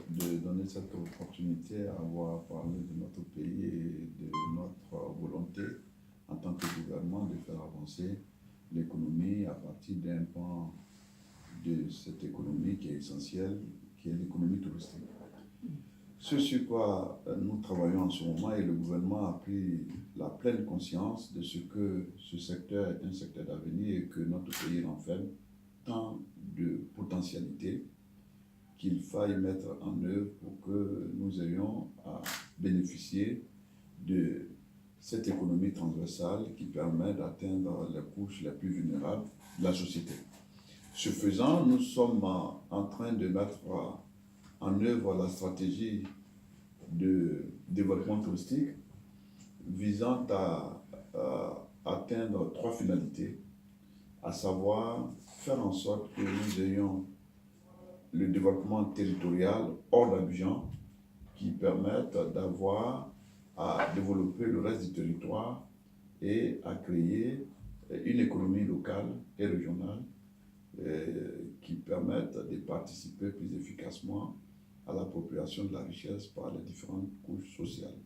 de donner cette opportunité à avoir parlé de notre pays et de notre volonté en tant que gouvernement de faire avancer l'économie à partir d'un pan de cette économie qui est essentielle, qui est l'économie touristique. Ce sur quoi nous travaillons en ce moment, et le gouvernement a pris la pleine conscience de ce que ce secteur est un secteur d'avenir et que notre pays renferme tant de potentialités qu'il faille mettre en œuvre pour que nous ayons à bénéficier de cette économie transversale qui permet d'atteindre les couches les plus vulnérables de la société. Ce faisant, nous sommes en train de mettre en œuvre la stratégie de développement touristique visant à atteindre 3 finalités, à savoir faire en sorte que nous ayons le développement territorial hors d'Abidjan qui permette d'avoir à développer le reste du territoire et à créer une économie locale et régionale qui permette de participer plus efficacement à l'appropriation de la richesse par les différentes couches sociales.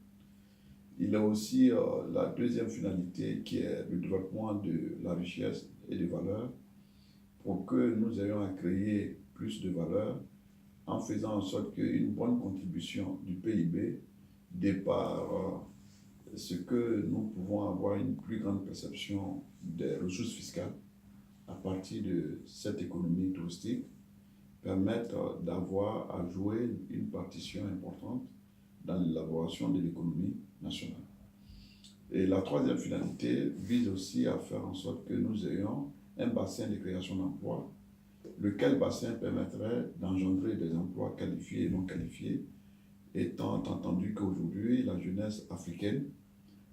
Il y a aussi la deuxième finalité qui est le développement de la richesse et des valeurs pour que nous ayons à créer plus de valeur en faisant en sorte qu'une bonne contribution du PIB départ ce que nous pouvons avoir une plus grande perception des ressources fiscales à partir de cette économie touristique permettre d'avoir à jouer une partition importante dans l'élaboration de l'économie nationale. Et la troisième finalité vise aussi à faire en sorte que nous ayons un bassin de création d'emplois, lequel bassin permettrait d'engendrer des emplois qualifiés et non qualifiés, étant entendu qu'aujourd'hui, la jeunesse africaine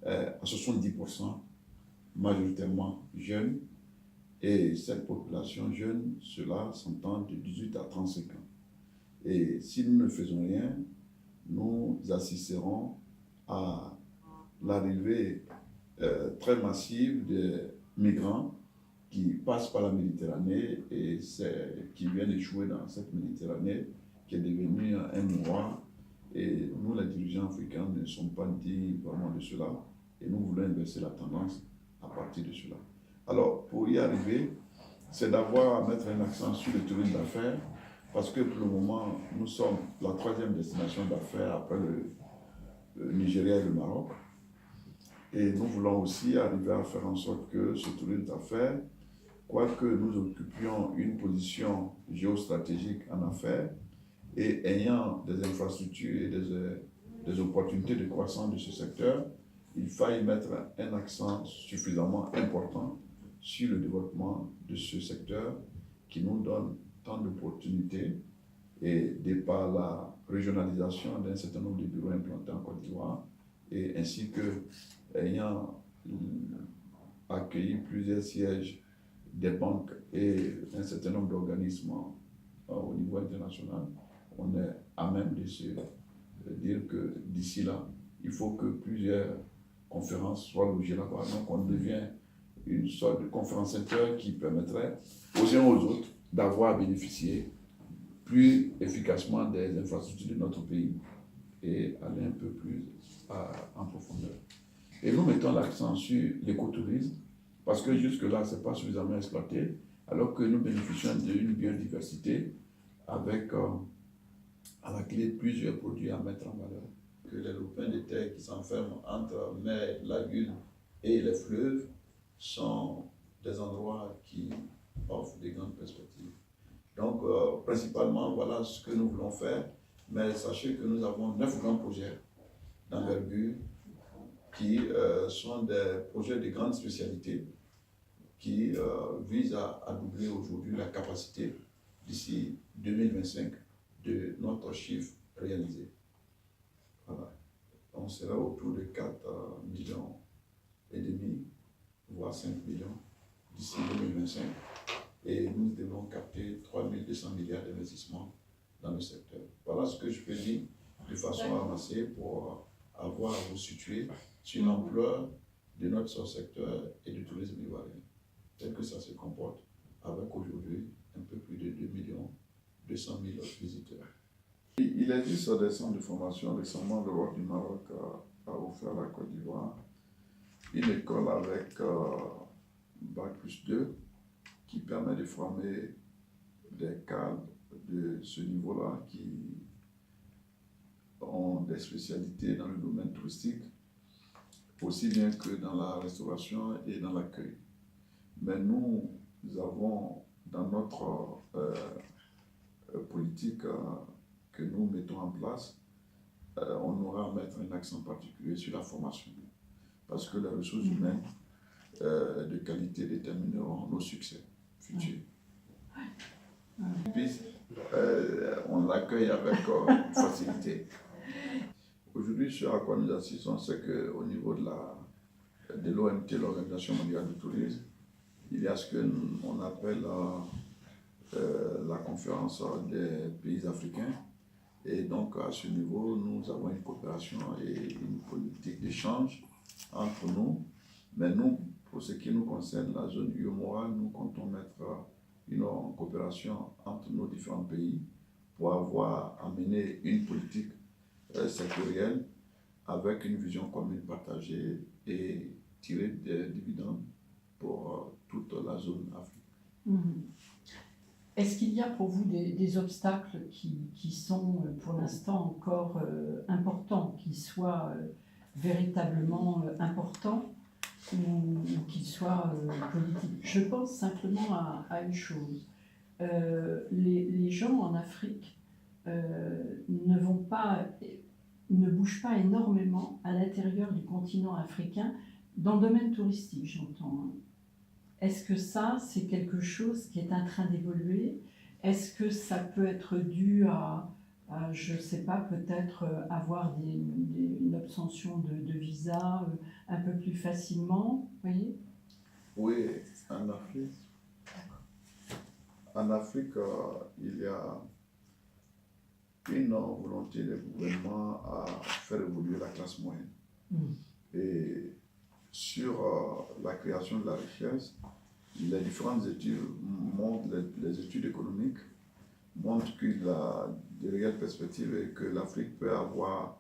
est à 70% majoritairement jeune, et cette population jeune, cela s'entend de 18 à 35 ans. Et si nous ne faisons rien, nous assisterons à l'arrivée très massive de migrants qui passent par la Méditerranée et qui viennent échouer dans cette Méditerranée qui est devenue un mouroir. Et nous, les dirigeants africains, ne sommes pas dignes vraiment de cela et nous voulons inverser la tendance à partir de cela. Alors, pour y arriver, c'est d'avoir à mettre un accent sur le tourisme d'affaires parce que pour le moment, nous sommes la troisième destination d'affaires après le Nigeria et le Maroc. Et nous voulons aussi arriver à faire en sorte que ce tourisme d'affaires, quoique nous occupions une position géostratégique en affaires et ayant des infrastructures et des opportunités de croissance de ce secteur, il faille mettre un accent suffisamment important sur le développement de ce secteur qui nous donne tant d'opportunités et de par la régionalisation d'un certain nombre de bureaux implantés en Côte d'Ivoire et ainsi que ayant accueilli plusieurs sièges des banques et un certain nombre d'organismes au niveau international, on est à même de se dire que d'ici là, il faut que plusieurs conférences soient logées là-bas. Donc on devient une sorte de conférence center qui permettrait aux uns aux autres d'avoir à bénéficier plus efficacement des infrastructures de notre pays et aller un peu plus en profondeur. Et nous mettons l'accent sur l'écotourisme parce que jusque-là, ce n'est pas suffisamment exploité, alors que nous bénéficions d'une biodiversité avec à la clé plusieurs produits à mettre en valeur. Que les lopins de terre qui s'enferment entre mer, lagunes et les fleuves sont des endroits qui offrent des grandes perspectives. Donc, principalement, voilà ce que nous voulons faire, mais sachez que nous avons 9 grands projets d'envergure qui sont des projets de grande spécialité qui visent à doubler aujourd'hui la capacité d'ici 2025 de notre chiffre réalisé. Voilà. On sera autour de 4 millions et demi, voire 5 millions d'ici 2025. Et nous devons capter 3200 milliards d'investissements dans le secteur. Voilà ce que je peux dire de façon avancée pour avoir à vous situer sur l'ampleur de notre secteur et du tourisme ivoirien, tel que ça se comporte avec aujourd'hui un peu plus de 2 200 000 visiteurs. Il existe des centres de formation. Récemment, le roi du Maroc a offert à la Côte d'Ivoire une école avec Bac+2 qui permet de former des cadres de ce niveau-là qui ont des spécialités dans le domaine touristique, aussi bien que dans la restauration et dans l'accueil. Mais nous avons dans notre politique que nous mettons en place, on aura à mettre un accent particulier sur la formation. Parce que les ressources humaines de qualité détermineront nos succès futurs. Puis, on l'accueille avec facilité. Aujourd'hui, ce à quoi nous assistons, c'est qu'au niveau de l'OMT, l'Organisation mondiale du tourisme, il y a ce qu'on appelle la conférence des pays africains. Et donc, à ce niveau, nous avons une coopération et une politique d'échange entre nous. Mais nous, pour ce qui nous concerne, la zone UEMOA, nous comptons mettre une coopération entre nos différents pays pour avoir amené une politique sectorielle avec une vision commune partagée et tirer des dividendes pour toute la zone Afrique. Est-ce qu'il y a pour vous des obstacles qui sont pour l'instant encore importants, qui soient véritablement importants ou qu'ils soient politiques? Je pense simplement à une chose. Les gens en Afrique ne bougent pas énormément à l'intérieur du continent africain, dans le domaine touristique, j'entends. Est-ce que ça, c'est quelque chose qui est en train d'évoluer? Est-ce que ça peut être dû à je ne sais pas, peut-être avoir une obtention de visa un peu plus facilement, vous voyez? Oui, en Afrique, il y a une volonté du gouvernement à faire évoluer la classe moyenne. Et sur la création de la richesse, les différentes études montrent, les études économiques montrent qu'il y a de réelles perspectives et que l'Afrique peut avoir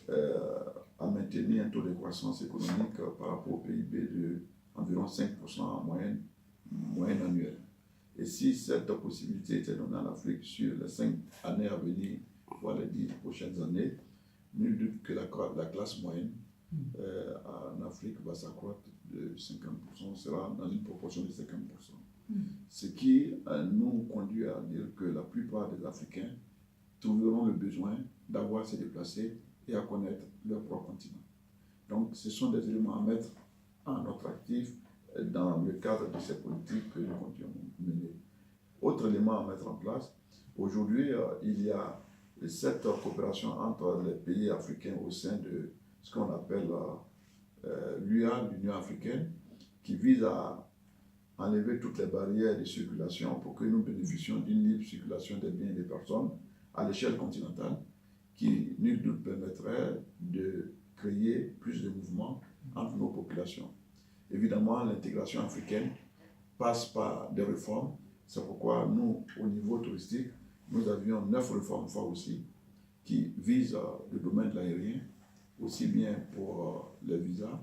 à maintenir un taux de croissance économique par rapport au PIB d'environ 5% en moyenne annuelle. Et si cette possibilité était donnée à l'Afrique sur les 5 années à venir, voire les 10 prochaines années, nul doute que la classe moyenne en Afrique va s'accroître de 50%, sera dans une proportion de 50%. Ce qui nous conduit à dire que la plupart des Africains trouveront le besoin d'avoir à se déplacer et à connaître leur propre continent. Donc ce sont des éléments à mettre en notre actif dans le cadre de ces politiques que nous continuons à mener. Autre élément à mettre en place, aujourd'hui il y a cette coopération entre les pays africains au sein de ce qu'on appelle l'UA, l'Union africaine, qui vise à enlever toutes les barrières de circulation pour que nous bénéficions d'une libre circulation des biens et des personnes à l'échelle continentale, qui nul doute permettrait de créer plus de mouvements entre nos populations. Évidemment, l'intégration africaine passe par des réformes. C'est pourquoi nous, au niveau touristique, nous avions 9 réformes fortes aussi, qui visent le domaine de l'aérien, aussi bien pour les visas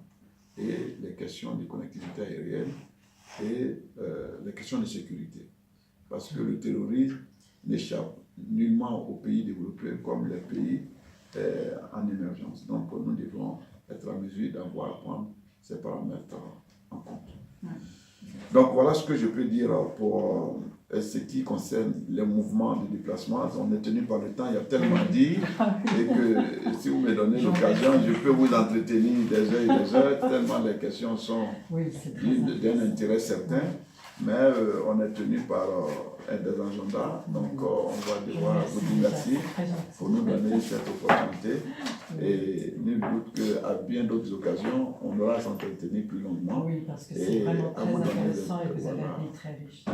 et les questions de connectivité aérienne et les questions de sécurité. Parce que le terrorisme n'échappe nullement aux pays développés comme les pays en émergence. Donc nous devons être en mesure d'avoir à prendre ces paramètres en compte. Donc voilà ce que je peux dire pour ce qui concerne les mouvements de déplacement. On est tenu par le temps, il y a tellement à dire, et que si vous me donnez l'occasion, je peux vous entretenir des heures et des heures, tellement les questions sont d'un intérêt certain, mais on est tenu par des agendas, donc on va devoir vous dire merci pour nous donner cette opportunité, et nul doute qu'à bien d'autres occasions, on aura à s'entretenir plus longuement. Oui, parce que c'est vraiment très intéressant et vous avez un pays très riche.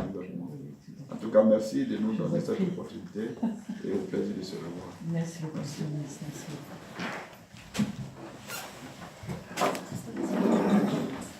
En tout cas, merci de nous donner cette opportunité et au plaisir de se revoir. Merci beaucoup, monsieur le ministre. Merci beaucoup.